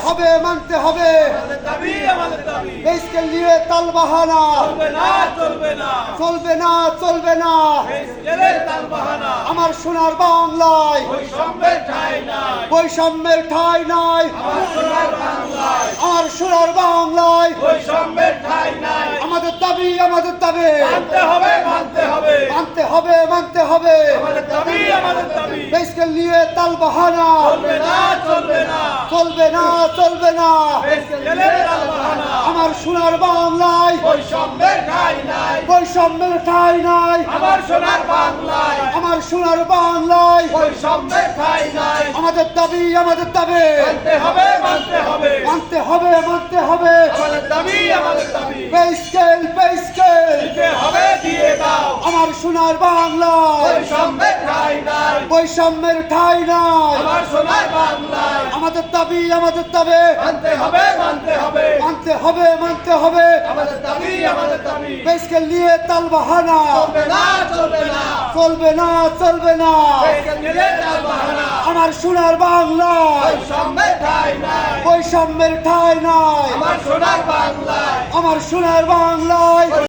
হবে মানতে হবে আমাদের দাবি আমাদের দাবি দেশকে নিয়ে তালবাহানা চলবে না চলবে না চলবে না চলবে না জেলের তালবাহানা আমার সোনার বাংলায় বৈষম্যের ঠাঁই নাই বৈষম্যের ঠাঁই নাই আমার সোনার বাংলায় আমার সোনার বাংলায় বৈষম্যের ঠাঁই নাই আমাদের দাবি মানতে হবে মানতে হবে মানতে হবে মানতে হবে আমাদের দাবি আমাদের দাবি দেশকে নিয়ে তালবাহানা চলবে না চলবে না চলবে না চলবে না জেলের তালবাহানা আমার সোনার বাংলায় বৈষম্যের ঠাঁই নাই বৈষম্যের ঠাঁই নাই আমার সোনার বাংলায় আমার সোনার বাংলায় বৈষম্যের ঠাঁই নাই আমাদের দাবি মানতে হবে মানতে হবে মানতে হবে মানতে হবে আমাদের দাবি আমাদের দাবি পে স্কেল দিতে হবে দিয়ে দাও আমার সোনার বাংলায় বৈষম্যের ঠাঁই নাই বৈষম্যের ঠাঁই নাই আমার সোনার বাংলায় আমাদের দাবি মানতে হবে মানতে হবে মানতে হবে মানতে হবে আমাদের দাবি আমাদের দাবি পে স্কেল নিয়ে তালবাহানা চলবে না চলবে না চলবে না চলবে না জেলের তালবাহানা আমার সোনার বাংলায় বৈষম্যের ঠাঁই নাই বৈষম্যের ঠাঁই নাই আমার সোনার বাংলায় আমার সোনার বাংলায়